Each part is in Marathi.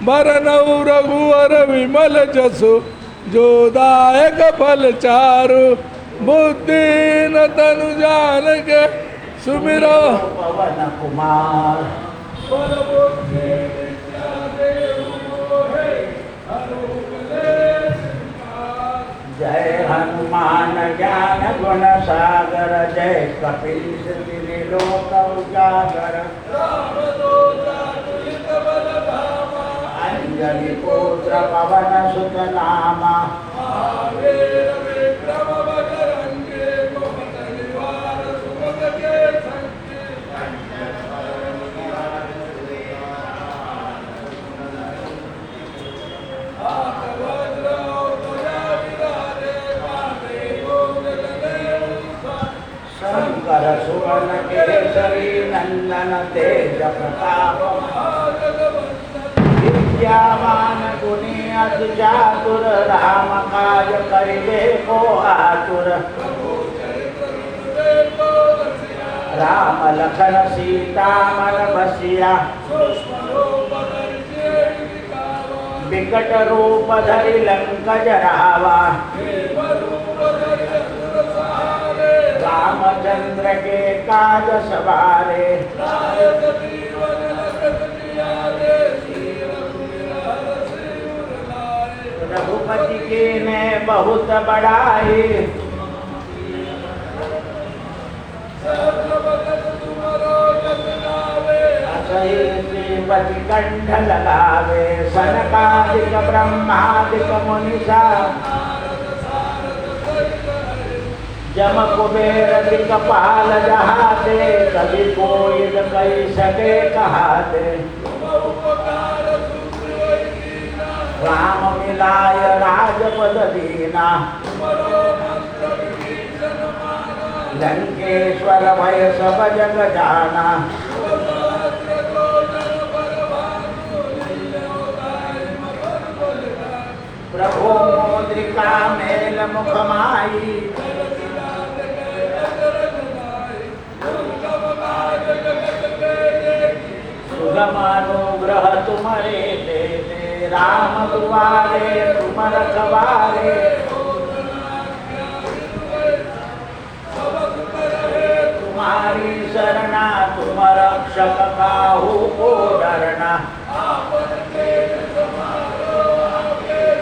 बरनऊ रघुवर विमल जसु जोदायक फल चारु बुद्धि न तनु जान के सुमिरो पवन कुमार जय हनुमान ज्ञान गुण सागर जय कपीश तिनि लोक उजागर अंजलि पुत्र पवन सुत नामा शंकर सुवन केसरी नंदन तेज प्रताप विद्यावान गुणी अति चातुर राम काज करिबे को आतुर राम लखन सीता मन बसिया विकट रूप धरि लंक जरावा रामचंद्र के काज सवारे रघुपति के ने बहुत बड़ाई श्रीपति कंठ लगावे सनकादिक ब्रह्मादिक मुनिषा जम कुबेर दिक्पाल जहाते कभी कोई न कही सके कहाते राम मिलाय राजपद दीना लंकेश्वर भय सब जग जाना प्रभु मुद्रिका मेल मुख माई सुगम अनुग्रह तुम्हारे देते राम दुआरे तुम रखवारे तुम्हारी शरणा तुम रक्षक काहू को डरना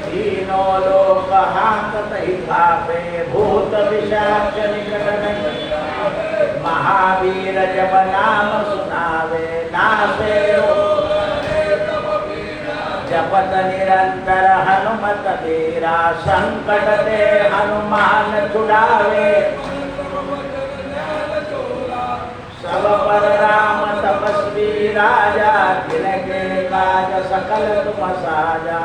तीनों लोक हाकत ही खापे भूत पिशाच निकट नहीं महावीर जब नाम सुनावे नासे जपत निरंतर हनुमत तेरा संकट ते हनुमान छुड़ावे सब पर राम तपस्वी राजा तिनके काज सकल तुम साजा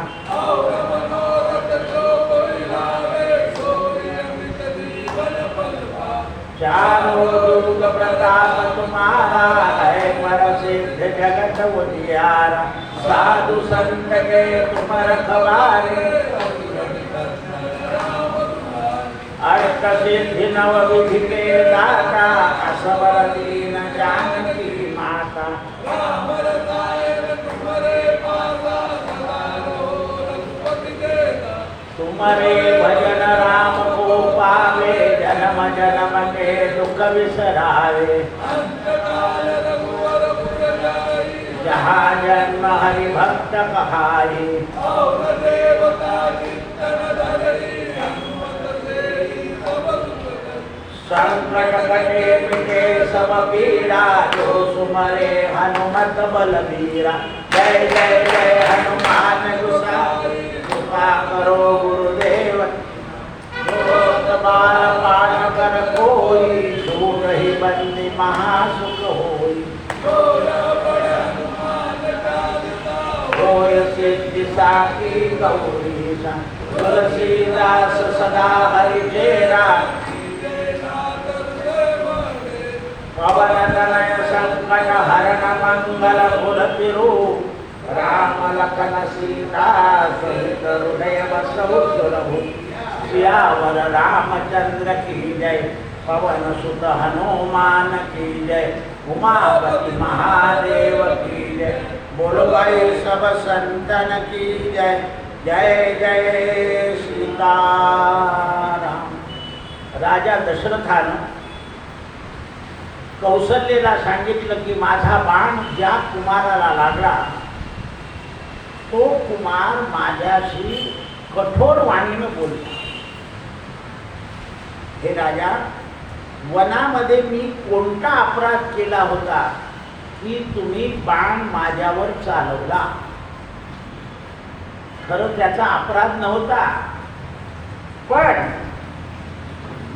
चारों दुर्ग प्रताप तुम्हारा है पर सिद्ध जगत उजियारा साधु संत के तुम रखवारे अष्ट सिद्धि नव विधि के दाता असवर दीन जानकी माता तुम्हारे भजन राम को पावे जन्म जन्म के दुख विसरावे जहाँ जन्म हरि भक्त कहाई संकट कटे मिटे सब पीड़ा जो सुमरे हनुमत बलबीरा जय जय जय हनुमान गुसाई कृपा करो गुरुदेव बार पाठ कर कोई छूट ही बंदी महासुख होई होय सिद्धि साकी गौरी तुलसीदास सदा हरि चेरा पवन तनय संकट हरण मंगल मूर्तिरू राम लखन सीता सहित हृदय बसहु सुरभु सियावर रामचंद्र की जय पवन सुत हनुमान की जय उमापति महादेव की जय बोलो भाई सब संतन की जय, जय जय सीताराम. राजा दशरथानं कौसल्येला सांगितलं की माझा बाण ज्या कुमाराला लागला तो कुमार माझ्याशी कठोर वाणीनं बोलला. हे राजा, वनामध्ये मी कोणता अपराध केला होता की तुम्ही बाण माझ्यावर चालवला? खरं त्याचा अपराध नव्हता, पण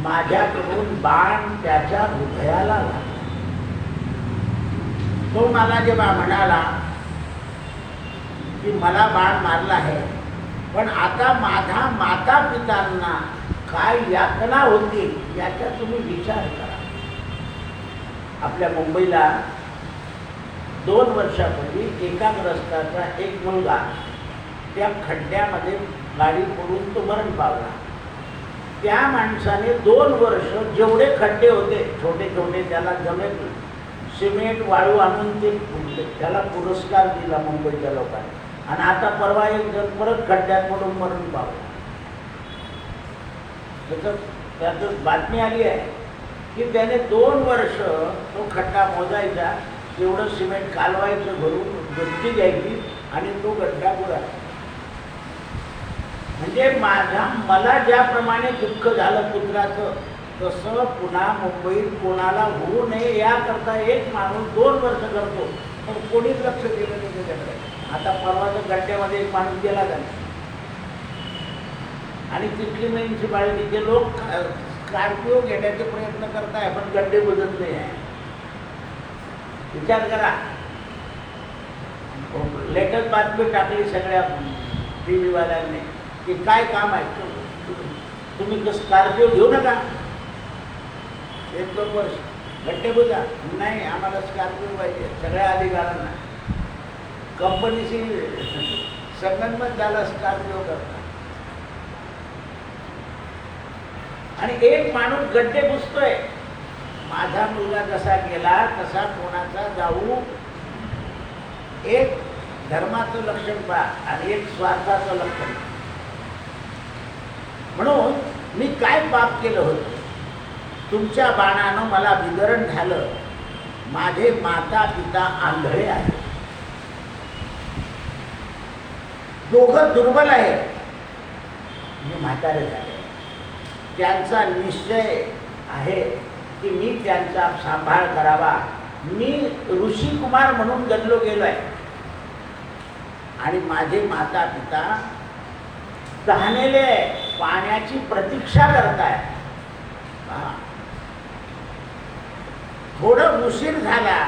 माझ्याकडून बाण त्याच्या हृदयाला लागला. तो मला जेव्हा म्हणाला की मला बाण मारला आहे, पण आता माझ्या माता पितांना काय यातना होती याचा तुम्ही विचार करा. आपल्या मुंबईला 2 वर्षापूर्वी एकाग्रस्ताचा एक मुलगा त्या खड्ड्यामध्ये गाडी पडून तो मरण पावला. त्या माणसाने 2 वर्ष जेवढे खड्डे होते छोटे छोटे त्याला जमेल सिमेंट वाळू आणून ते फुटले. त्याला पुरस्कार दिला मुंबईच्या लोकांनी. आणि आता परवा एक जण परत खड्ड्यात पडून मरण पावला. त्याचं बातमी आली आहे की त्याने 2 वर्ष तो खड्डा मोजायचा, तेवढं सिमेंट कालवायचं, भरून गट्टी घ्यायची आणि तो गड्डा बुडाला. म्हणजे मला ज्याप्रमाणे दुःख झालं पुत्राचं, तसं पुन्हा मुंबईत कोणाला होऊ नये याकरता एक माणूस 2 वर्ष करतो, पण कोणीच लक्ष दिलं नाही त्याच्याकडे. आता परवाच्या गड्ड्यामध्ये एक माणूस गेला का आणि तिथली म्युन्सिपालिटीचे लोक स्कॉर्पिओ घेण्याचे प्रयत्न करताय, पण गड्डे बुजत नाही आहे. विचार करा. लेटेस्ट बातमी टाकली सगळ्या TV वाल्यांनी की काय काम आहे, तुम्ही स्कॉर्पिओ घेऊ नका, 1-2 वर्ष गड्डे बुजा. नाही, आम्हाला स्कॉर्पिओ पाहिजे. सगळ्या अधिकाऱ्यांना कंपनीशी संगनमत झाला स्कॉर्पिओ करता. आणि एक माणूस गड्डे बुजतोय. माझा मुलगा जसा गेला तसा कोणाचा जाऊ. एक धर्माचं लक्षण पहा आणि एक स्वार्थाचं लक्षण. म्हणून मी काय पाप केलं होतं? तुमच्या बाणानं मला विदरण झालं. माझे माता पिता आंधळे आहेत, दोघं दुर्बल आहे, मी म्हातारे झाले. त्यांचा निश्चय आहे की मी त्यांचा सांभाळ करावा. मी ऋषी कुमार म्हणून जन्मलो गेलो आहे आणि माझे माता पिता तहानेले पाण्याची प्रतीक्षा करताय. थोडं उशीर झाला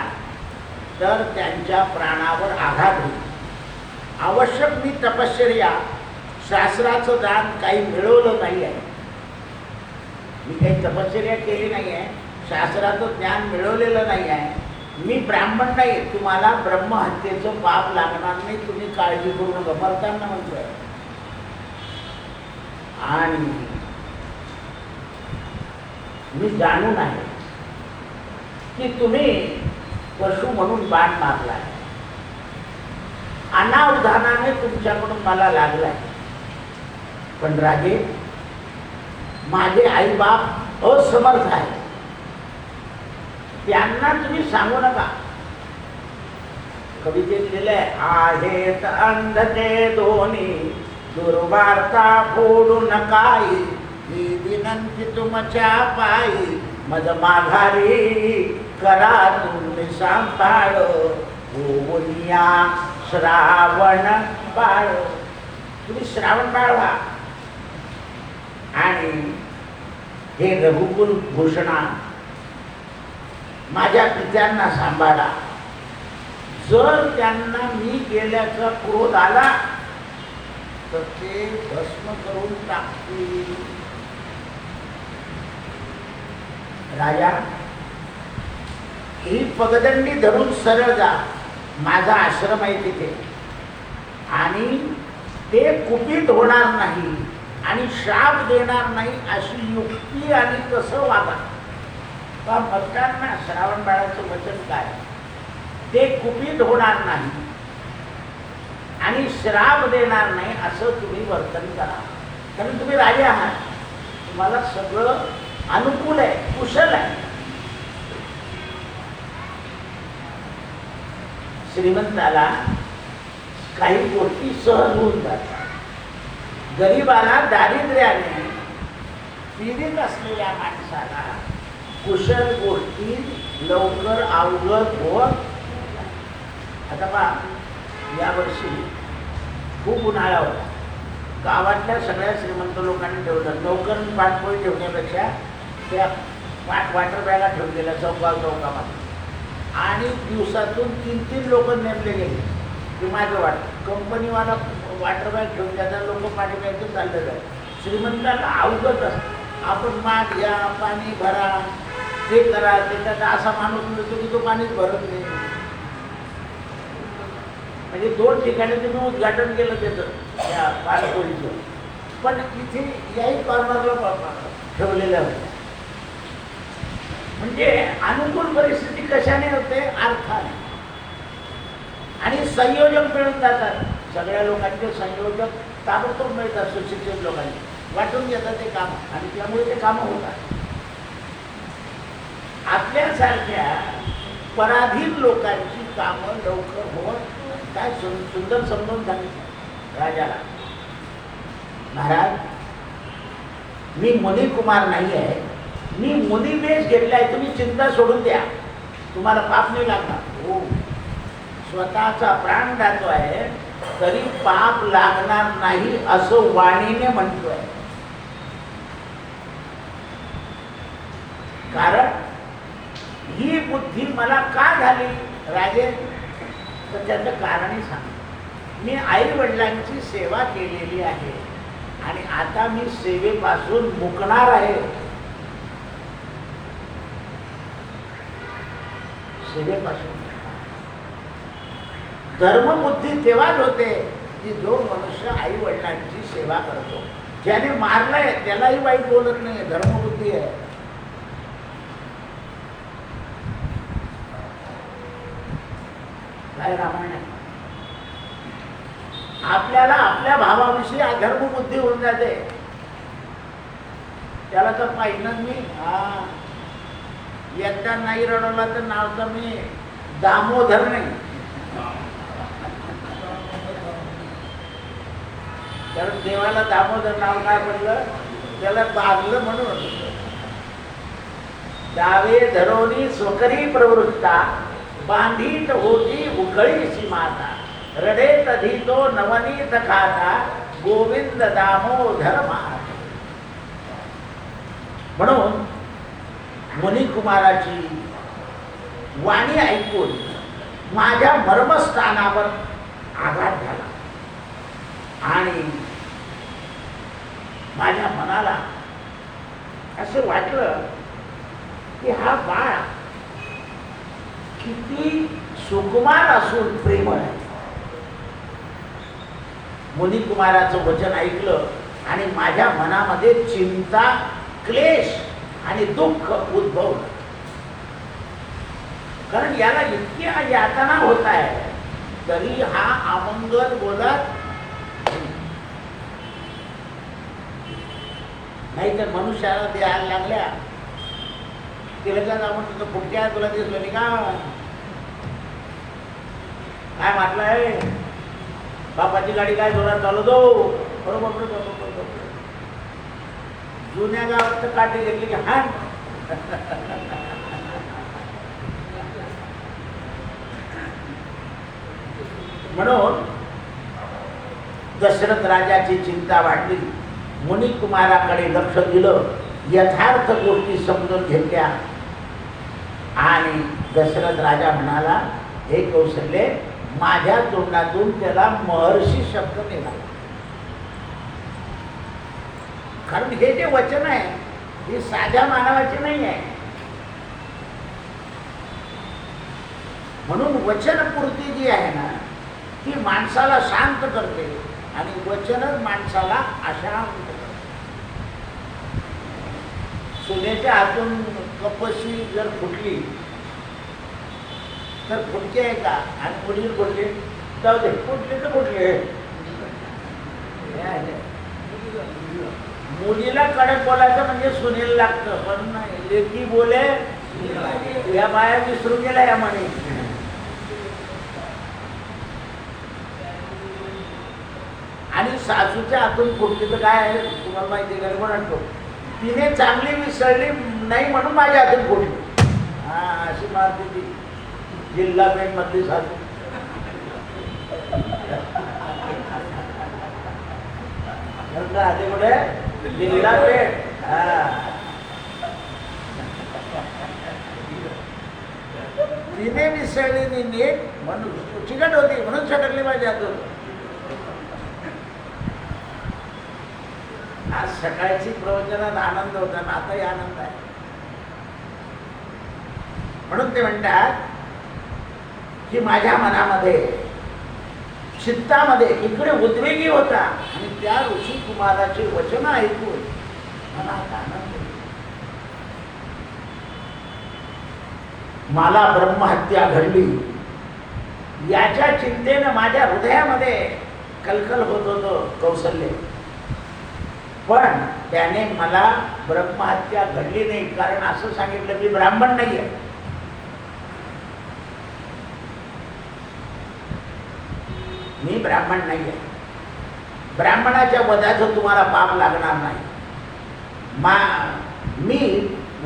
तर त्यांच्या प्राणावर आघात होईल. आवश्यक मी तपश्चर्या, शास्त्राचं दान काही मिळवलं नाही आहे. मी काही तपश्चर्या केली नाही आहे, शास्त्राचं ज्ञान मिळवलेलं नाही आहे. मी ब्राह्मण नाही, तुम्हाला ब्रह्महत्येचं पाप लागणार नाही, तुम्ही काळजी करू नका. मरताना म्हणतोय. आणि मी जाणून आहे की तुम्ही पशु म्हणून बाण मारलाय, अनावधानाने तुमच्याकडून मला लागलाय. पण राजे, माझे आई बाप असमर्थ आहे, त्यांना तुम्ही सांगू नका. कवितेत लिहिलंय, आहेत अंधते दोन्ही दुर्वार्ता फोडू नकाई, ही विनंती तुमच्या पायी मज माघारी करा तुम्ही सांभाळ. होऊनिया श्रावण बाळ, तुम्ही श्रावण बाळ व्हा. आणि हे रघुकुल घोषणा, माझ्या पित्यांना सांभाळा. जर त्यांना मी गेल्याचा क्रोध आला तर ते भस्म करून टाकतील. राजा, ही पगदंडी धरून सरळ जा. माझा आश्रम आहे तिथे, आणि ते कुपित होणार नाही आणि शाप देणार नाही अशी युक्ती आणि कसं वागा. भक्तांना श्रावण बाळाचं वचन काय? ते कुपित होणार नाही आणि श्राप देणार नाही असं तुम्ही वर्तन करा. कारण तुम्ही राजे आहात, तुम्हाला सगळं अनुकूल आहे, कुशल आहे. श्रीमंताला काही गोष्टी सहज होऊन जातात. गरिबाला दारिद्र्याने पीडित असलेल्या माणसाला कुशल गोष्टी लवकर अवगत होत. आता पहा, यावर्षी खूप उन्हाळा होता. गावातल्या सगळ्या श्रीमंत लोकांनी ठेवलं, नौकर पाणपोळी ठेवण्यापेक्षा त्या वॉटर बॅगा ठेवलेल्या चौकामध्ये, आणि दिवसातून 3-3 लोक नेमले गेले की माझं कंपनीवाला वॉटर बॅग ठेवून त्याचा लोक पाणी प्यायचं चाललेलं आहे. श्रीमंताला अवगत असतं, आपण माठ घ्या, पाणी भरा, ते करा, त्याच्यात असा माणूस मिळतो की तो पाणीच भरत नाही. म्हणजे 2 ठिकाणी तुम्ही उद्घाटन केलं त्याचं त्या पाणपोळीचं, पण इथे याही कॉर्नरला ठेवलेलं होतं. म्हणजे अनुकूल परिस्थिती कशाने होते? अर्थाने. आणि संयोजक मिळून जातात. सगळ्या लोकांचे संयोजक ताबडतोब मिळतात. सुशिक्षित लोकांनी वाटून घेतात ते काम, आणि त्यामुळे ते कामं होतात. आपल्यासारख्या पराधीन लोकांची कामं लवकर होत. काय सुंदर समजून सांगितलं राजाला, महाराज मी मुनी कुमार नाही आहे, मी मुनी वेश घेतलाय, तुम्ही चिंता सोडून द्या, तुम्हाला पाप नाही लागणार. हो, स्वतःचा प्राण जातो आहे तरी पाप लागणार नाही असं वाणीने म्हणतोय. कारण ही बुद्धी मला का झाली राजे? तर त्याचं कारणही सांग. मी आई वडिलांची सेवा केलेली आहे आणि आता मी सेवेपासून मुकणार आहे. सेवेपासून धर्मबुद्धी तेव्हाच होते की जो मनुष्य आई वडिलांची सेवा करतो. ज्याने मारलंय त्यालाही वाईट बोलत नाही, धर्मबुद्धी आहे. काय रामायण आहे? आपल्याला आपल्या भावाविषयी अधर्मबुद्धी होऊन जाते. त्याला तर पाहिलं मी, एकदा नाही रडवला तर नाव तर मी दामोदर नाही. कारण देवाला दामोदर नाव काय पडलं? त्याला बागलं म्हणून. दावे धरोनी स्वकरी प्रवृत्ता, बांधीत होती उखळीची माता, रडेत धीतो नवनीत खाता, गोविंद दामोदर माता. म्हणून मुनी कुमाराची वाणी ऐकून माझ्या मर्मस्थानावर आघात झाला आणि माझ्या मनाला असं वाटलं की हा बाळ किती सुकुमार असून प्रेमळ आहे. मुनी कुमाराचं वचन ऐकलं आणि माझ्या मनामध्ये चिंता, क्लेश आणि दुःख उद्भवलं. कारण याला इतकी यातना होत आहे तरी हा अमंगल बोलत नाही. तर मनुष्याला द्यायला लागल्या तिला काय आपण तुझं पुढच्या तुला दिसलं नाही का? काय म्हटलंय? बापाची गाडी काय जोरात चालवतो? बरोबर. जुन्या गावात तर काठी घेतली की हा. म्हणून दशरथ राजाची चिंता वाढली. मुनी कुमाराकडे लक्ष दिलं, यथार्थ गोष्टी समजून घेतल्या आणि दशरथ राजा म्हणाला, हे कौशल्य, माझ्या तोंडातून त्याला महर्षी शब्द निघाला. कारण हे जे वचन आहे हे साध्या मानवाचे नाही आहे. म्हणून वचनपूर्ती जी आहे ना ती माणसाला शांत करते आणि वचनच माणसाला अशांत करते. सोन्याच्या हातून कपशी जर फुटली तर फुटके आहे का? आणि वडील बोलले जाऊ दे, कुठले तर कुठले हे आहे. मुलीला कडक बोलायचं म्हणजे सुनील लागतं, पण नाही लेकी बोले या बाया विसरून गेला या म्हणे. आणि सासूच्या हातून फुटली तर काय आहे तुम्हाला माहिती आहे का म्हणतो, तिने चांगली विसरली नाही म्हणून माझ्या हातून फुटली. हा अशी मारते ती जिल्हा पेठ मधली सासू. आधी कुठे जिल्हा पेठ. तिने विसरली नीट म्हणून चिकट होती म्हणून छटकली माझ्या हातून. आज सकाळची प्रवचनात आनंद होता ना, आताही आनंद आहे. म्हणून ते म्हणतात की माझ्या मनामध्ये चित्तामध्ये इकडे उद्वेगी होता आणि त्या ऋषी कुमाराचे वचन ऐकून मनात आनंद होता. मला ब्रह्महत्या घडली याच्या चिंतेनं माझ्या हृदयामध्ये कलकल होत होतं कौशल्य. पण त्याने मला ब्रह्महत्या घडली नाही, कारण असं सांगितलं मी ब्राह्मण नाही आहे. मी ब्राह्मण नाही आहे. ब्राह्मणाच्या वधाचं तुम्हाला पाप लागणार नाही. मी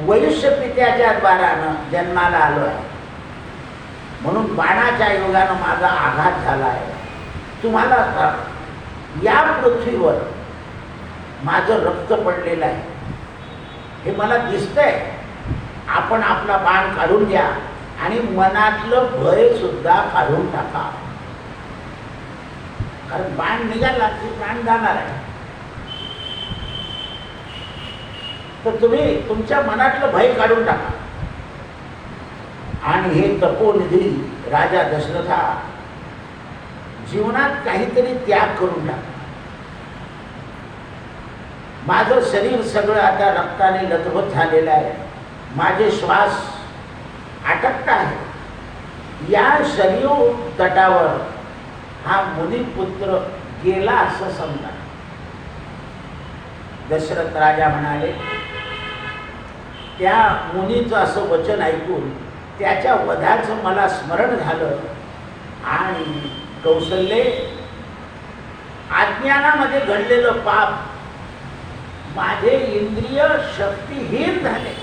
वैश्य पित्याच्या द्वारानं जन्माला आलो आहे, म्हणून बाणाच्या योगानं माझा आघात झाला आहे. तुम्हाला या पृथ्वीवर माझं रक्त पडलेलं आहे हे मला दिसतंय. आपण आपला बाण काढून घ्या आणि मनातलं भय सुद्धा काढून टाका, कारण बाण निघाला की प्राण जाणार आहे. तर तुम्ही तुमच्या मनातलं भय काढून टाका. आणि हे तपोनिधी राजा दशरथा जीवनात काहीतरी त्याग करून टाका. माझं शरीर सगळं आता रक्ताने लथबथ झालेलं आहे. माझे श्वास अटकत आहे. या शरीर तटावर हा मुनिपुत्र गेला असं समजा. दशरथ राजा म्हणाले, त्या मुनीचं असं वचन ऐकून त्याच्या वधाचं मला स्मरण झालं आणि कौशल्ये अज्ञानामध्ये घडलेलं पाप माझे इंद्रिय शक्तिहीन झाले.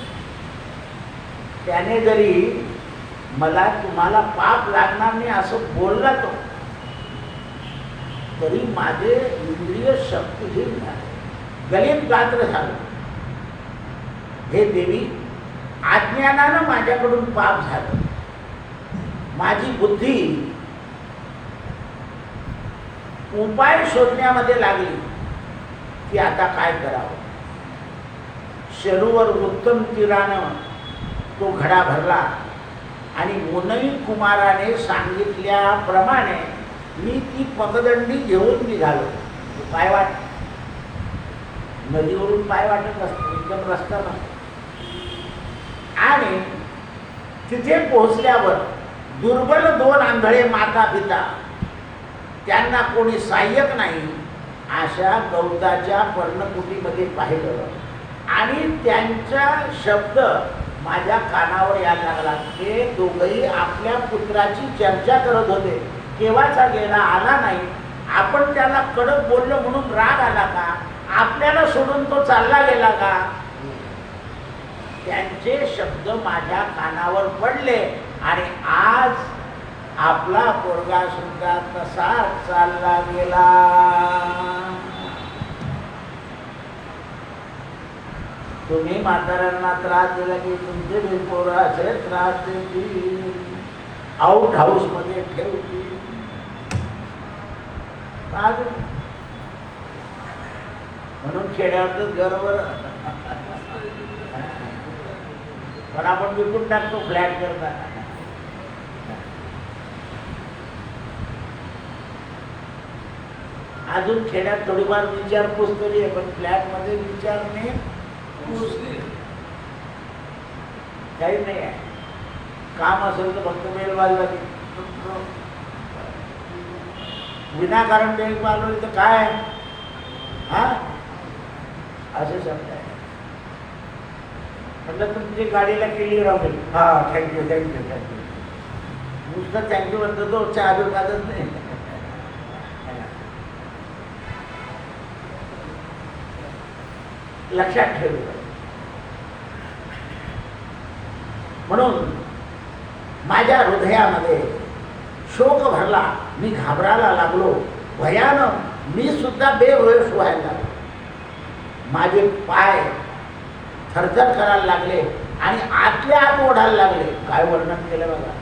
त्याने जरी मला तुम्हाला पाप लागणार नाही असं बोलला तो, तरी माझे इंद्रिय शक्तिहीन झाले, गलित गात्र झालं. हे देवी, अज्ञानानं माझ्याकडून पाप झालं. माझी बुद्धी उपाय शोधण्यामध्ये लागली की आता काय करावं. शरूवर उत्तम तीरानं तो घडा भरला आणि मुनई कुमाराने सांगितल्याप्रमाणे मी ती पगदंडी घेऊन निघालो. पायवाट, नदीवरून पाय वाटत असतो, एकदम रस्ता नसतो. आणि तिथे पोहोचल्यावर दुर्बल दोन आंधळे माता पिता, त्यांना कोणी सहाय्यक नाही, अशा गवताच्या पर्णकुटीमध्ये पाहिलं आणि त्यांचा शब्द माझ्या कानावर यायला लागला. ते दोघंही आपल्या पुत्राची चर्चा करत होते. केव्हाचा गेला, आला नाही, आपण त्याला कडक बोललो म्हणून राग आला का, आपल्याला सोडून तो चालला गेला का. त्यांचे शब्द माझ्या कानावर पडले आणि आज आपला पोरगा सुद्धा तसाच चालला गेला. तुम्ही म्हाताऱ्यांना त्रास दिला की तुमचे बी पोरं असे त्रास देतील, आउट हाऊस मध्ये ठेवतील. म्हणून खेड्यावरच घरवर पण आपण विकून टाकतो फ्लॅट करता. अजून खेड्यात थोडीफार विचारपूस तरी आहे, पण फ्लॅट मध्ये विचारणे काही नाही आहे. काम असेल तर फक्त मेल वाजवायची. विनाकारण ब्रेक मारलो तर काय हा असे शब्द आहे. म्हटलं तुमची गाडीला केली राहू हा थँक्यू थँक्यू थँक्यू. नुसतं थँक्यू म्हणतो तो चहा बी पाजत नाही. लक्षात ठेवलं. म्हणून माझ्या हृदयामध्ये शोक भरला. मी घाबरायला लागलो. भयानं मी सुद्धा बेहोश व्हायला लागलो. माझे पाय थरथर करायला लागले आणि आतल्या आत ओढायला लागले. काय वर्णन केलं बघा.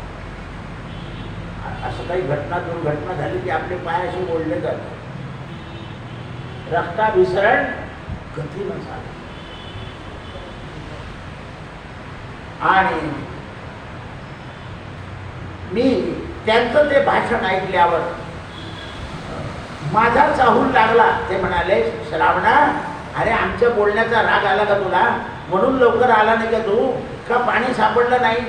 असं काही घटना दुर्घटना झाली की आपले पाय असे ओढले जातात. रक्ताभिसरण गतीनं झालं. आणि मी त्यांचं ते भाषण ऐकल्यावर माझा चाहूल लागला. ते म्हणाले, श्रावणा अरे आमच्या बोलण्याचा राग आला का तुला? म्हणून लवकर आला नाही का तू? का पाणी सापडलं नाही?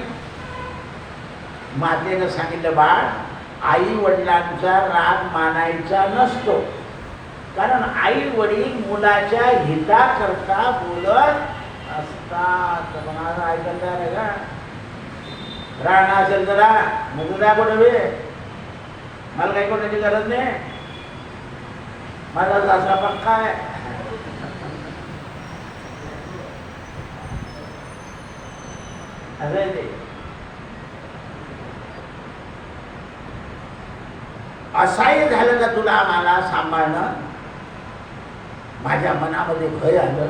मातेनं सांगितलं, बाळ आई वडिलांचा राग मानायचा नसतो. कारण आई वडील मुलाच्या हिताकरता बोलत असतात. मला ऐकायला आहे का? राणा असेल तर मुलगा कुठे वे, मला काही कोणाची गरज नाही. माझा सासरा पक्का आहे. असं आहे ते. असह्य झालं का तुला मला सांभाळणं? माझ्या मनामध्ये भय आलं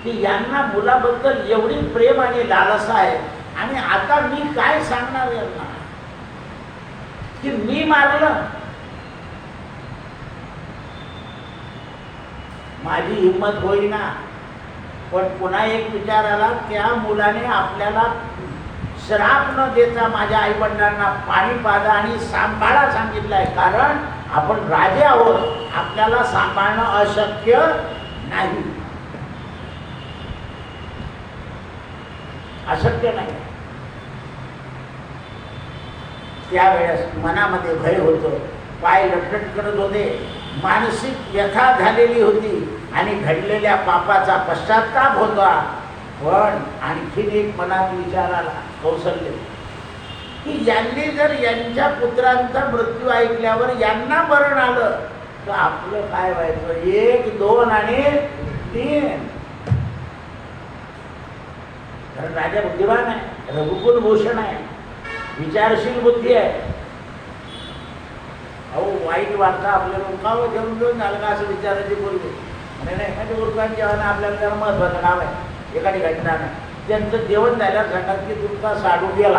की यांना मुलाबद्दल एवढी प्रेम आणि लालसा आहे आणि आता मी काय सांगणार यांना की मी मारलं. माझी हिंमत होईना. पण पुन्हा एक विचार आला, त्या मुलाने आपल्याला श्राप न देता माझ्या आई वडिलांना पाणी पाजा आणि सांभाळा सांगितलंय. कारण आपण राजे आहोत, आपल्याला सांभाळणं अशक्य नाही. अशक्य नाही. त्यावेळेस मनामध्ये भय होतं. पाय लटलट करत होते. मानसिक व्यथा झालेली होती आणि घडलेल्या पापाचा पश्चाताप होता. पण आणखीन एक मनात विचार आला, कौशल्य, की यांनी जर यांच्या पुत्रांचा मृत्यू ऐकल्यावर यांना मरण आलं तर आपलं काय व्हायचं? 1, 2 आणि 3. कारण राजा बुद्धिमान आहे, रघुकुल भूषण आहे, विचारशील बुद्धी आहे. अहो वाईट वार्ता आपल्या लोकांवर घेऊन घेऊन झालं का असं विचारायची बोलले. नाही एखाद्या उरकान जेवण आपल्याला जरा महत्वाचं काम आहे. एखादी घटना नाही, त्यांचं जेवण झाल्यावर सांगतात की तुमचा साडू गेला.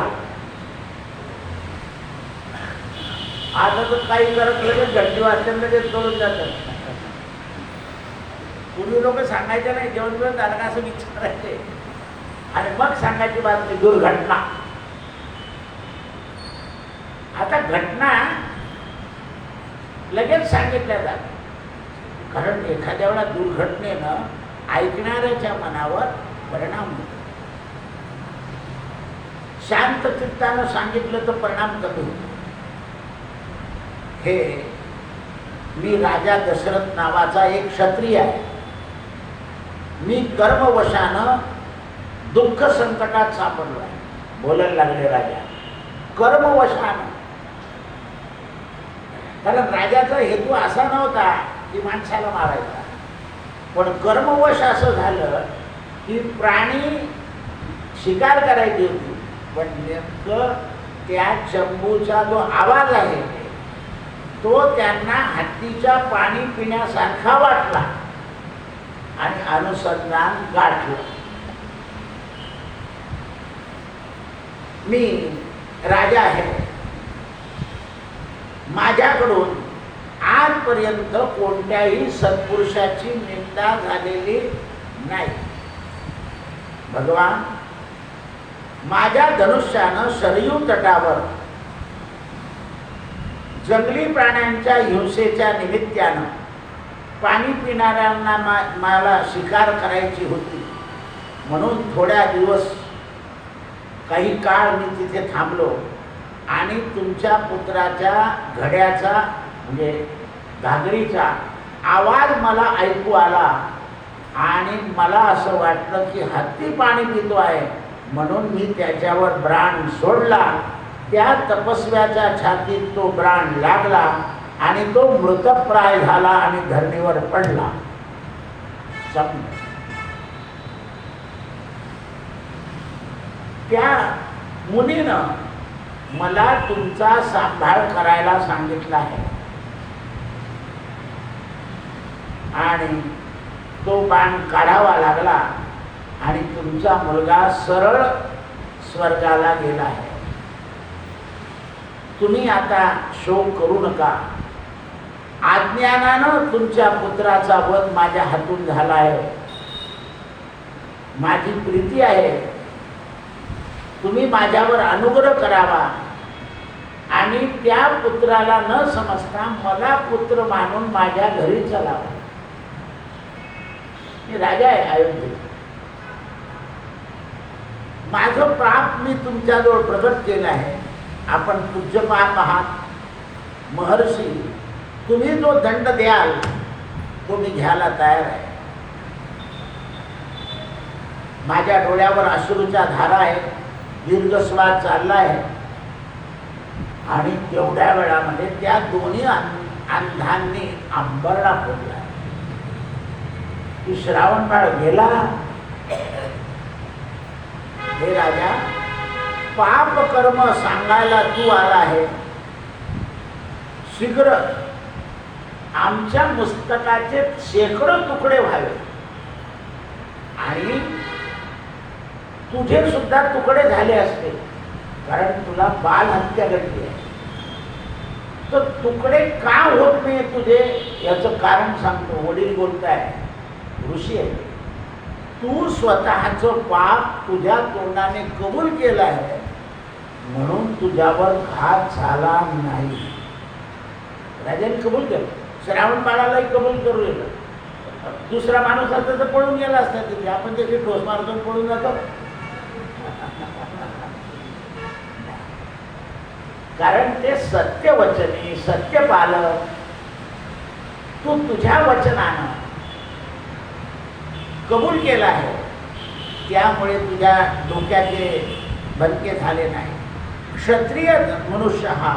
आता तर काही करत लगेच घंटी वाजता लगेच करून जातात. पूर्वी लोक सांगायचे नाही, जेवण जेवण झालं का असं विचारायचे आणि मग सांगायची बातमी दुर्घटना. आता घटना लगेच सांगितल्या जातात. कारण एखाद्या वेळा दुर्घटनेनं ऐकणाऱ्याच्या मनावर परिणाम होतो. शांत चित्तानं सांगितलं तर परिणाम कमी होतो. हे मी राजा दशरथ नावाचा एक क्षत्रिय आहे. मी कर्मवशानं दुःख संकटात सापडलो आहे. बोलायला लागले राजा, कर्मवशानं. कारण राजाचा हेतू असा नव्हता की माणसाला मारायचा, पण कर्मवश असं झालं की प्राणी शिकार करायची होती. पण नेमकं त्या चंबूचा जो आवाज आहे तो त्यांना हत्तीच्या पाणी पिण्यासारखा वाटला आणि अनुसंधान गाठलं. मी राजा आहे. माझ्याकडून आजपर्यंत कोणत्याही सत्पुरुषाची निंदा झालेली नाही. भगवान, माझ्या धनुष्यानं सरयू तटावर जंगली प्राण्यांच्या हिंसेच्या निमित्तानं पाणी पिणाऱ्यांना मला शिकार करायची होती. म्हणून थोड्या दिवस काही काळ मी तिथे थांबलो आणि तुमच्या पुत्राच्या घड्याचा म्हणजे घागरीचा आवाज मला ऐकू आला आणि मला असं वाटलं की हत्ती पाणी पितो आहे, म्हणून मी त्याच्यावर ब्राण सोडला. त्या तपस्व्याच्या छातीत तो ब्राण लागला आणि तो मृतप्राय झाला आणि धरणीवर पडला. त्या मुनीनं मला तुमचा सांभाळ करायला सांगितला आहे आणि तो बाण काढावा लागला आणि तुमचा मुलगा सरळ स्वर्गाला गेला आहे. तुम्ही आता शोक करू नका. अज्ञानानं तुमच्या पुत्राचा वध माझ्या हातून झाला आहे. माझी प्रीती आहे, तुम्ही माझ्यावर अनुग्रह करावा आणि त्या पुत्राला न समजता मला पुत्र मानून माझ्या घरी चलावा. मी राजा आहे अयोध्येत. माझं पाप मी तुमच्याजवळ प्रगट केलं आहे. आपण पूज्यपाप आहात, महर्षी. तुम्ही जो दंड द्याल तो मी घ्यायला तयार आहे. माझ्या डोळ्यावर अश्रूच्या धारा आहे, दीर्घ श्वास चालला आहे आणि तेवढ्या वेळामध्ये त्या दोन्ही अंधांनी अंबरडा फोडला की श्रावणबाळ गेला. हे राजा, पाप कर्म सांगायला तू आला आहे. शीघ्र आमच्या मस्तकाचे शेकडो तुकडे व्हावे आणि तुझे सुद्धा तुकडे झाले असते, कारण तुला बाल हत्या घडली आहे. तर तुकडे का होत नाही तुझे याचं कारण सांगतो. वडील बोलताय, ऋषी आहे, तू स्वतःचं पाप तुझ्या तोंडाने कबूल केलं आहे म्हणून तुझ्यावर घात झाला नाही. राजाने कबूल केलं, श्रावणबाळालाही कबूल करू दिलं. दुसरा माणूस असता तर पळून गेला असता तिथे. आपण त्याची ठोस मारतो पळून जातो. कारण ते सत्यवचनी सत्यपालक तू तुझ्या वचनानं कबूल केला आहे, त्यामुळे तुझ्या डोक्याचे भरके झाले नाही. क्षत्रिय मनुष्य हा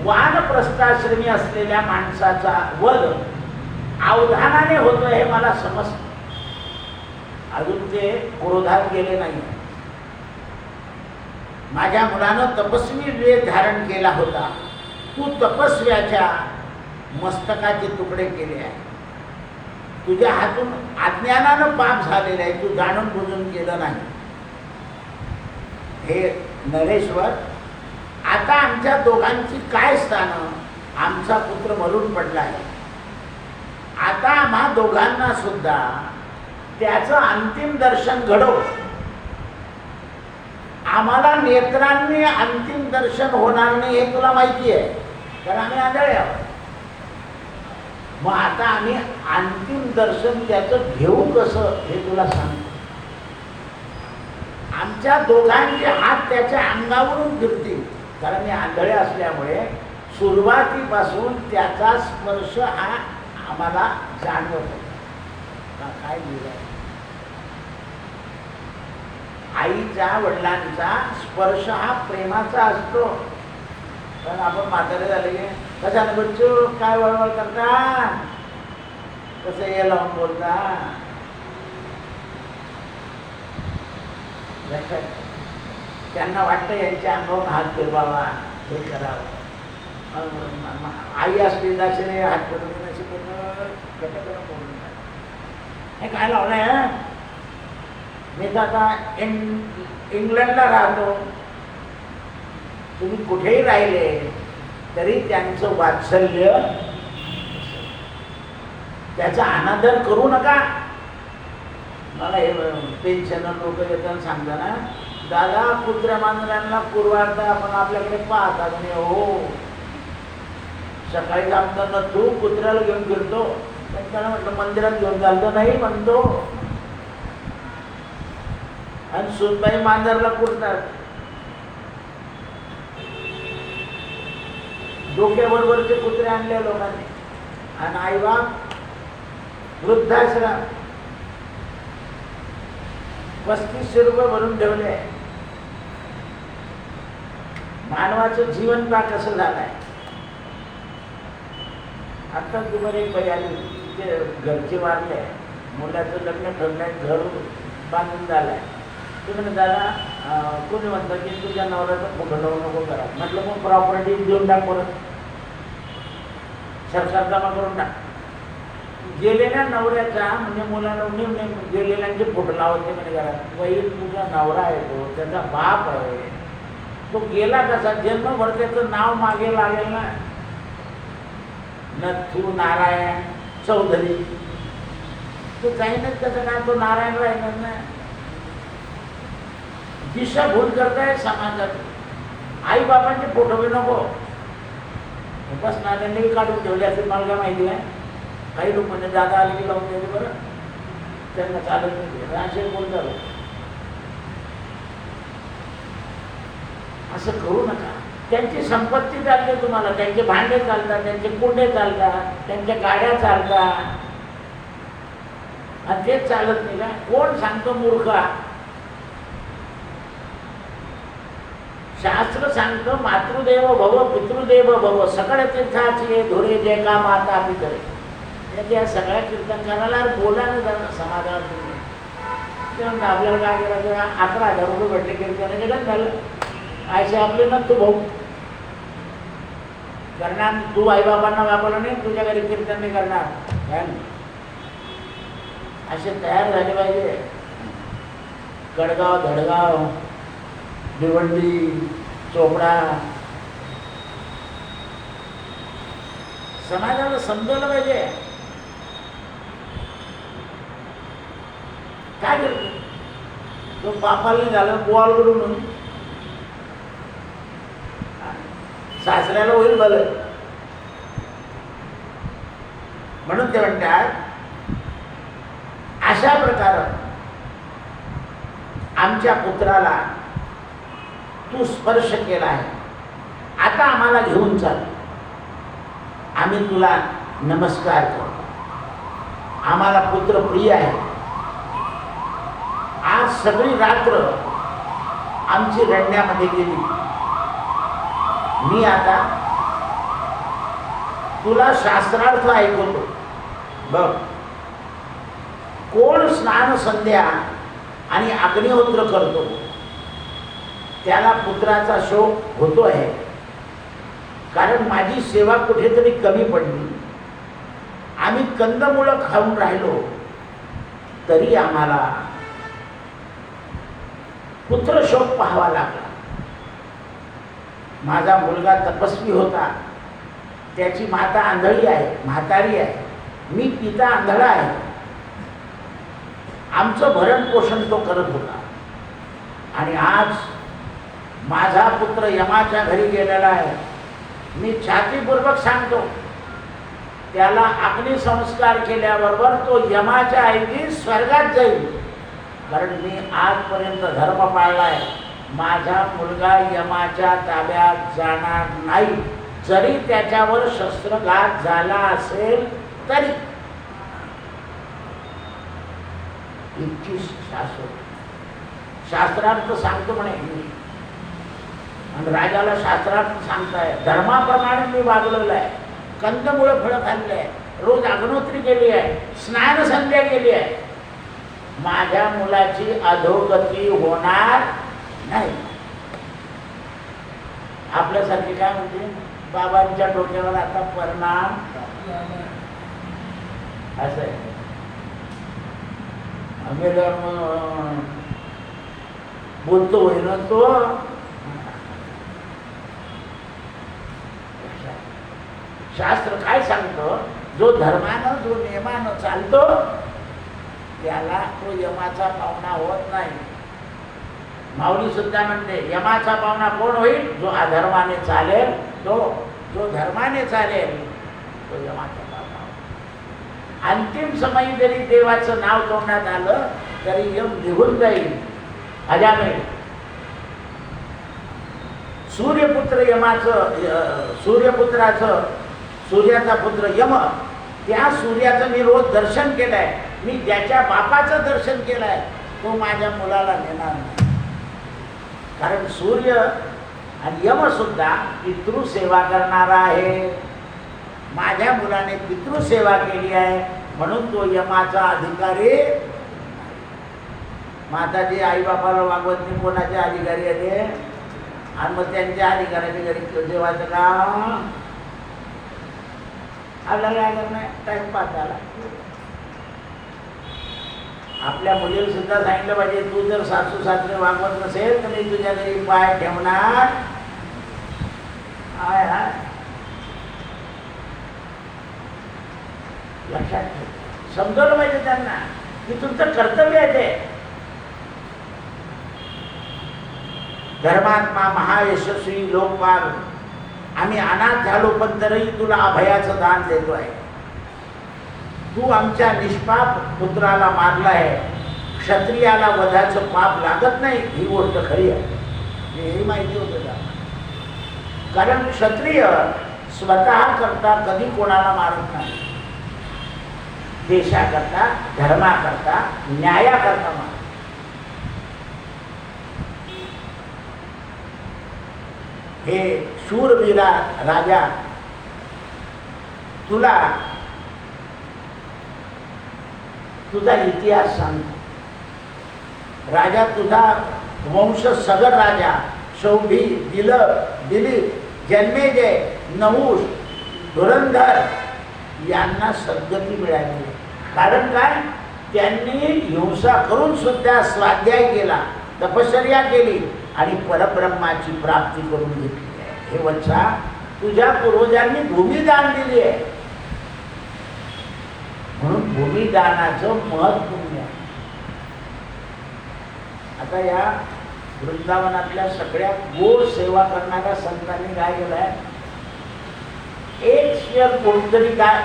वानप्रस्थाश्रमी असलेल्या माणसाचा वध अवधानाने होतो हे मला समजतं. अजून ते क्रोधात गेले नाही. माझ्या मुलानं तपस्वी वेद धारण केला होता. तू तपस्व्याच्या मस्तकाचे तुकडे केले आहे. तुझ्या हातून अज्ञानानं पाप झालेलं आहे, तू जाणून बुजून केलं नाही. हे नरेश्वर, आता आमच्या दोघांची काय स्थान? आमचा पुत्र मरून पडला आहे. आता आम्हा दोघांना सुद्धा त्याचं अंतिम दर्शन घडव. आम्हाला नेत्रांनी अंतिम दर्शन होणार नाही हे तुला माहिती आहे, कारण आम्ही आंधळे आहोत. मग आता आम्ही अंतिम दर्शन त्याचं घेऊ कसं हे तुला सांगतो. आमच्या दोघांचे हात त्याच्या अंगावरून फिरतील, कारण मी आंधळे असल्यामुळे सुरुवातीपासून त्याचा स्पर्श हा आम्हाला जाणवत होता. काय लिहिलंय? आईच्या वडिलांचा स्पर्श हा प्रेमाचा असतो. पण आपण म्हातारे झाले की कशाने बच्चू काय वळवळ करता, कसं हे लावून बोलता. त्यांना वाटतं यांच्या अंगावर हात फिरवावा, हे करावं. आई असली दाशने हात फिरवून अशी बोलून हे काय लावलंय. मी तर आता इंग्लंडला राहतो, तुम्ही कुठेही राहिले तरी त्यांचं वात्सल्य, त्याचा अनादर करू नका. मला हे पेन्शनर लोक येताना सांगता ना, दादा कुत्र्या मांजरांना कुरवाडता आपण आपल्याकडे पाहतात आणि हो सकाळी सांगताना तू कुत्र्याला घेऊन फिरतो. त्यांना म्हटलं मंदिरात घेऊन चालतो नाही म्हणतो, आणि सुनबाई मांजरला कुरतात. डोक्याबरोबरचे कुत्रे आणले लोकांनी, आणि आईबाप वृद्धाश्रम 3500 रुपये भरून ठेवले. मानवाचं जीवन का कसं झालंय. आता तुम्हाला एक बाई आली, तिचे घरचे वारले, मुलाचं लग्न ठरलंय, घर बांधून झालंय. ते म्हणे दादा कोणी म्हणतं की तुझ्या नवऱ्याचा फोटो लावू नको करा. म्हटलं मग प्रॉपर्टी देऊन टाक, परत सरकार जमा करून टाक. गेलेल्या नवऱ्याचा म्हणजे मुलाला गेलेल्यांचे फोटो लावते म्हणे घरात. बाई तुझा नवरा आहे, तो त्याचा बाप आहे, तो गेला कसा, जन्मभर त्याचं नाव मागे लागेल ना. नथू नारायण चौधरी, तो जाईनच त्याचं काय, तो नारायण राहीनच ना. दिशाभूल करताय समाजात. आई बाबांचे फोटो बी नको, बस नारायणने काढून ठेवले असेल, मला काय माहिती आहे. काही लोक म्हणजे दादा आले की लावून द्यायचे, बरं त्यांना चालत नाही, असे बोलतात. असं करू नका. त्यांची संपत्ती चालते तुम्हाला, त्यांचे भांडे चालतात, त्यांचे कुंडे चालतात, त्यांच्या गाड्या चालतात, आणि तेच चालत नाही का. कोण सांगतो मूर्खा. शास्त्र सांगतं मातृदेव भव पितृदेव भव सकळ तीर्थाची धुरे जे का माता पितरे. त्या सगळ्या कीर्तनकाराला बोला ना जरा समाधान. तेव्हा आपल्याला काय करायचं, 11,000 रुपये भेटले कीर्तनाचे काय झालं. आयसे आपले ना तू भाऊ करणार, तू आईबाबांना वापरलं नाही, तुझ्या घरी कीर्तन नाही करणार काय नाही. असे तयार झाले पाहिजे. कडगाव धडगाव भिवंडी चोपडा समाजाला समजवलं पाहिजे. काय करतो तो, बापाला झालं गोवालकडून सासऱ्याला होईल भलं. म्हणून ते म्हणतात अशा प्रकारे आमच्या पुत्राला तू स्पर्श केला आहे, आता आम्हाला घेऊन चाल, आम्ही तुला नमस्कार करतो, आम्हाला पुत्र प्रिय आहे. आज सगळी रात्र आमची रडण्यामध्ये गेली. मी आता तुला शास्त्रार्थ ऐकवतो. बघ, कोण स्नान संध्या आणि अग्निहोत्र करतो त्याला पुत्राचा शोक होतो आहे, कारण माझी सेवा कुठेतरी कमी पडली. आम्ही कंदमुळं खाऊन राहिलो तरी आम्हाला पुत्र शोक पाहावा लागला. माझा मुलगा तपस्वी होता, त्याची माता आंधळी आहे, म्हातारी आहे, मी पिता आंधळा आहे. आमचं भरण पोषण तो करत होता, आणि आज माझा पुत्र यमाच्या घरी गेलेला आहे. मी छातीपूर्वक सांगतो, त्याला अग्निसंस्कार केल्याबरोबर तो यमाच्या ऐवजी स्वर्गात जाईल, कारण मी आजपर्यंत धर्म पाळलाय. माझा मुलगा यमाच्या ताब्यात जाणार नाही, जरी त्याच्यावर शस्त्रघात झाला असेल तरी. इतकी शास्त्रार्थ सांगतो म्हणे मी, आणि राजाला शास्त्रार्थ सांगताय. धर्माप्रमाणे मी वागलेलं आहे, कंदमुळं फळं खाल्ली आहे, रोज अग्नोत्री केली आहे, स्नान संध्या केली आहे. माझ्या मुलाची अधोगती होणार नाही. आपल्यासारखी काय म्हणते, बाबांच्या डोक्यावर आता परिणाम असं आहे. आम्ही बोलतो होईल तो. शास्त्र काय सांगतं, जो धर्मानं जो नियमानं चालतो त्याला तो यमाचा पाहुणा होत नाही. माऊली सुद्धा म्हणते, यमाचा पाहुणा कोण होईल, जो अधर्माने चालेल. तो जो धर्माने चालेल तो यमाचा पाहुणा होईल. अंतिम समयी जरी देवाचं नाव तोंडात आलं तरी यम निघून जाईल. अजामेळ सूर्यपुत्र यमाचं सूर्यपुत्राचं सूर्याचा पुत्र यम, त्या सूर्याचं मी रोज दर्शन केलंय. मी ज्याच्या बापाचं दर्शन केलंय तो माझ्या मुलाला नेणार नाही. कारण सूर्य आणि यम सुद्धा पितृसेवा करणारा आहे. माझ्या मुलाने पितृसेवा केली आहे म्हणून तो यमाचा अधिकारी. माताजी आई बापाला वागवत नाही, कोणाचे अधिकारी आहे ते? आणि मग त्यांच्या अधिकाऱ्याच्या घरी जेवायचं का? आपल्याला काय करणं, टाइमपास झाला. आपल्या मुलीला सुद्धा सांगितलं पाहिजे, तू जर सासू सासरे वागवत नसेल तर मी तुझ्या घरी पाय ठेवणार आहे. लक्षात ठेव, समजवलं पाहिजे त्यांना की तुमचं कर्तव्य आहे ते. धर्मात्मा महायशस्वी लोकपाल, आम्ही अनाथ झालो पण तरीही तुला अभयाचं दान देतो आहे. तू आमच्या निष्पाप पुत्राला मारलाय, क्षत्रियाला वधाचं पाप लागत नाही, ही गोष्ट खरी आहे. हे माहिती होतं का? कारण क्षत्रिय स्वतः करता कधी कोणाला मारत नाही, देशाकरता, धर्माकरता, न्यायाकरता मारत. हे शूरवीरा राजा, तुला तुझा इतिहास सांगतो. राजा तुझा वंश सगळ राजा शौभी, दिलीप, जन्मेजय, नहुष, धुरंधर यांना सद्गती मिळाली. कारण काय? त्यांनी हिंसा करून सुद्धा स्वाध्याय केला, तपश्चर्या केली आणि परब्रह्माची प्राप्ती करून घेतली आहे. हे वत्सा, तुझ्या पूर्वजांनी भूमिदान दिली आहे म्हणून भूमिदानाचं महत्त्व आहे. आता या वृंदावनातल्या सगळ्या गो सेवा करणाऱ्या संतांनी काय केलंय, एक शेअर कोणतरी काय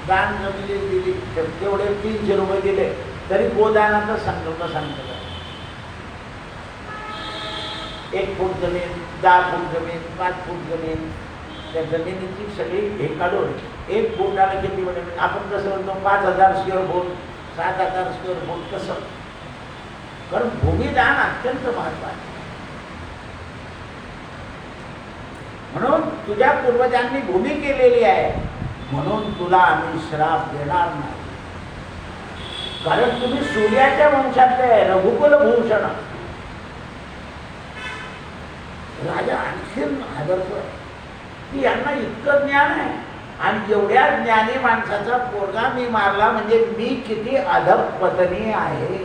दान जमिनी दिली, तेवढे 300 रुपये दिले तरी गोदानाचा संकल्प सांगतो. 1 फूट जमीन, 10 फूट जमीन, 5 फूट जमीन, त्या जमिनीची सगळी हे काढून 1 फुटाला किती म्हणजे आपण कसं म्हणतो 5000 स्क्वेअर फूट, 7000 स्क्वेअर फूट कसं. कारण भूमिदान अत्यंत महत्वाचं. म्हणून तुझ्या पूर्वजांनी भूमी केलेली आहे म्हणून तुला आम्ही श्राप देणार नाही. कारण तुम्ही सूर्याच्या वंशातले आहे, रघुकुल भूषण. राजा आणखीन हादरतो की यांना इतकं ज्ञान आहे आणि एवढ्या ज्ञानी माणसाचा पोरगा मी मारला म्हणजे मी किती अधपतनी आहे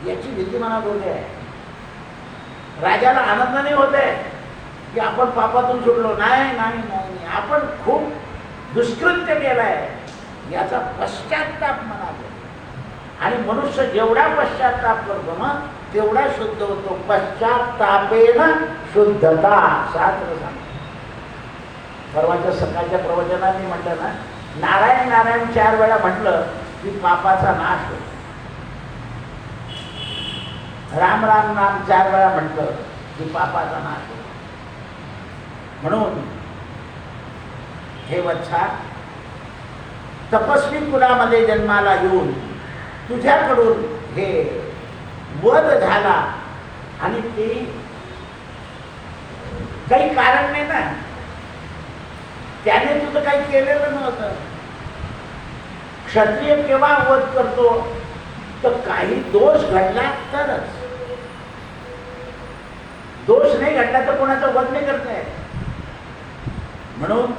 याची भीती मनात होते आहे. राजाला आनंद नाही होत आहे की आपण पापातून सुटलो. नाही नाही नाही, आपण खूप दुष्कृत्य केलंय याचा पश्चाताप मनात आहे. आणि मनुष्य जेवढा पश्चाताप करतो ना तेवढा शुद्ध होतो. पश्चातापेन शुद्धता शास्त्र सांगतो. परवाच्या सकाळच्या प्रवचनात मी म्हटलं ना, नारायण नारायण 4 वेळा म्हटलं की पापाचा नाश होतो. राम राम नाम 4 वेळा म्हटलं की पापाचा नाश होतो. म्हणून हे वत्सा, तपस्वी कुलामध्ये जन्माला येऊन तुझ्याकडून हे वध झाला आणि ते काही कारण नाही ना, त्याने तुझं काही केलेलं नव्हतं. क्षत्रिय केव्हा वध करतो तर काही दोष घडला तरच. दोष नाही घडला तर कोणाचा वध नाही करताय. म्हणून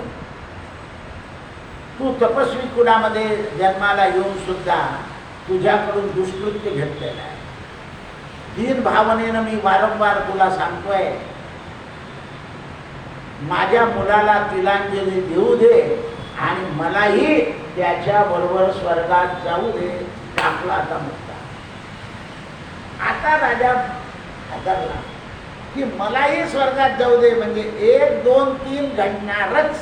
तू तपस्वी कुलामध्ये जन्माला येऊन सुद्धा तुझ्याकडून दुष्कृत्य घेतलेलं आहे. दीन भावनेनं मी वारंवार तुला सांगतोय, माझ्या मुलाला तिलांजली देऊ दे आणि मलाही त्याच्या बरोबर स्वर्गात जाऊ दे. टाकला आता मुद्दा. आता राजा हादरला की मलाही स्वर्गात जाऊ दे म्हणजे 1, 2, 3 घडणारच.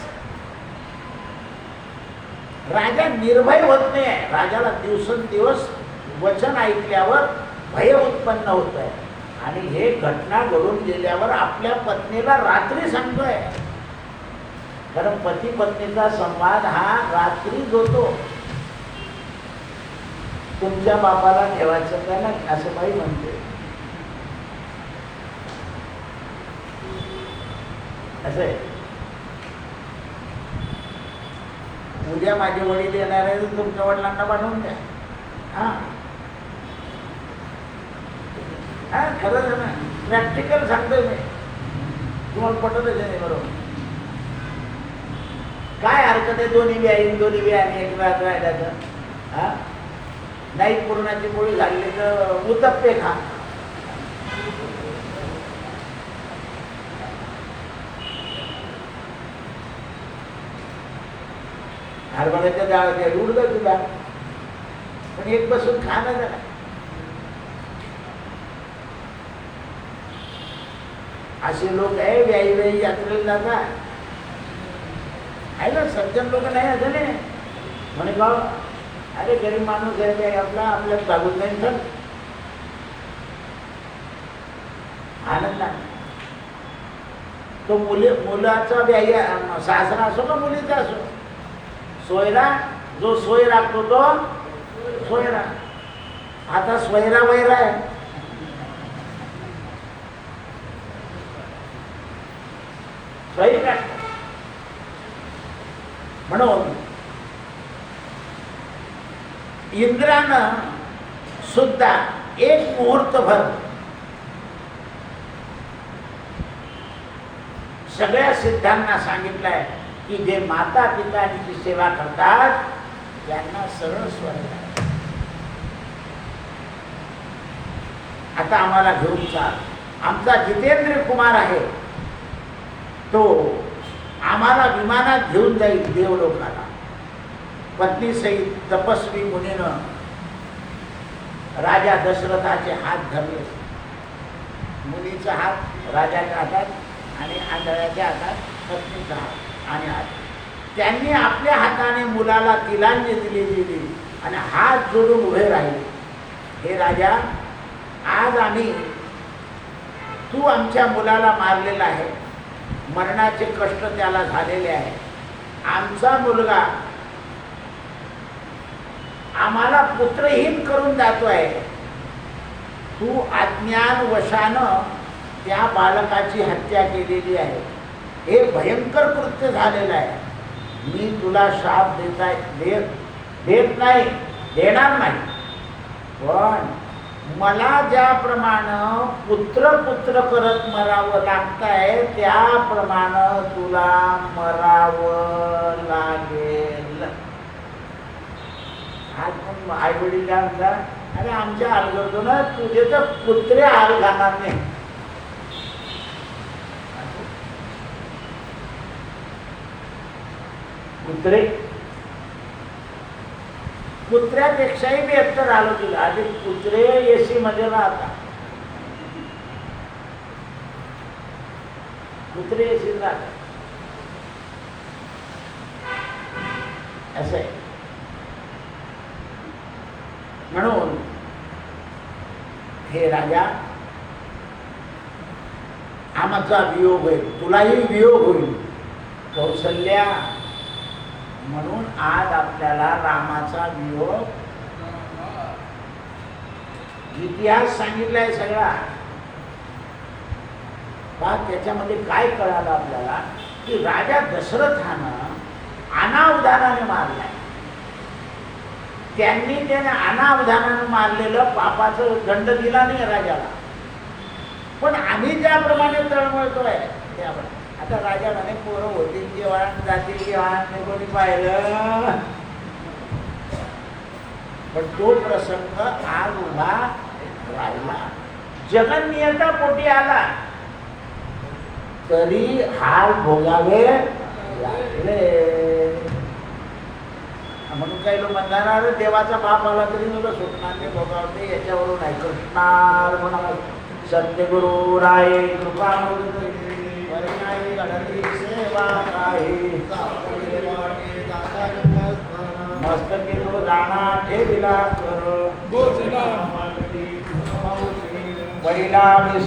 राजा निर्भय होत नाही. राजाला दिवसेंदिवस वचन ऐकल्यावर भय उत्पन्न होत आहे. आणि हे घटना घडून गेल्यावर आपल्या पत्नीला रात्री सांगतोय. कारण पती पत्नीचा संवाद हा रात्रीच होतो. तुमच्या बापाला ठेवायचं का नाही असं बाई म्हणते. असं आहे. उद्या माझे वडील येणार आहे तर तुमच्या वडिलांना पाठवून द्या. हा हा खरंच आहे ना, प्रॅक्टिकल सांगतोय मी. तुम्हाला पटतच नाही बरोबर. काय हरकत आहे दोन्ही बी आई दोन्ही बी आणि एक वेळा राहिल्याचं. हा नाही पूर्णाची पोळी झाली तर उत्तप्पे खा. हरभऱ्याच्या डाळ उडत तुला पण एक बसून खाणं झालं. असे लोक आहे व्याई व्याई यात्रेला जातात. आहे ना सज्जन लोक नाही असं नाही म्हणे बा अरे गरीब माणूस आहे आपला आपल्याला भागून नाही तर आनंद आहे. तो मुलाचा व्याई सासरा असो का मुलीचा असो सोयरा जो सोय राखतो तो सोयरा. आता सोयरा वैरा आहे. सोयी राखतो म्हणून इंद्रानं सुद्धा एक मुहूर्तभर सगळ्या सिद्धांना सांगितलंय की जे माता पितांची सेवा करतात त्यांना सरळ स्वर्ग आहे. आता आम्हाला घेऊन चाल. आमचा जितेंद्र कुमार आहे तो आम्हाला विमानात घेऊन जाईल देवलोकाला. पत्नी सहित तपस्वी मुनीनं राजा दशरथाचे हात धरले. मुलीचा हात राजाच्या हातात आणि आंधळ्याच्या हातात पत्नीचा हात आणि हात. त्यांनी आपल्या हाताने मुलाला तिलांजली दिली आणि हात जोडून उभे राहिले. हे राजा आज आम्ही तू आमच्या मुलाला मारलेला आहे. मरणाचे कष्ट त्याला झालेले आहे. आमचा मुलगा आम्हाला पुत्रहीन करून जातोय. तू अज्ञानवशानं त्या बालकाची हत्या केलेली आहे. हे भयंकर कृत्य झालेलं आहे. मी तुला शाप देत नाही देणार नाही. पण मला ज्याप्रमाणे पुत्र पुत्र करत मरावं लागतंय त्याप्रमाणे तुला मरावं लागेल. आज पण आई वडील काय म्हणतात अरे आमच्या हाल करतो ना तुझे तर कुत्रे हाल घालणार नाही. कुत्र्यापेक्षाही बेहत्तर आलो तुला. आधी कुत्रे एसी मध्ये राहतात. कुत्रे एसी राहतात असं आहे. म्हणून हे राजा आमचा वियोग होईल तुलाही वियोग होईल कौसल्या. म्हणून आज आपल्याला रामाचा वियोग इतिहास सांगितलाय सगळा. त्याच्यामध्ये काय कळालं आपल्याला की राजा दशरथानं अनावधानाने मारलाय. त्यांनी त्याने अनावधानाने मारलेलं पापाचं दंड दिला नाही राजाला. पण आम्ही ज्याप्रमाणे तळमळतोय त्याप्रमाणे आता राजा म्हणे पोरं होतील जेवण जातील जेवण कोणी पाहिलं. पण तो प्रसंग आज उभा राहिला. जगन्नियता पोटी आला तरी हाल भोगावे लागले. म्हणून काही लोक म्हणणार देवाचा बाप आला तरी तुला सुटणार नाही भोगावते याच्यावरून आहे. कृष्णार म्हणा सत्यगुरु राय कृपा सेवा मस्तकी तो जाणा ठेविला कर परिणामी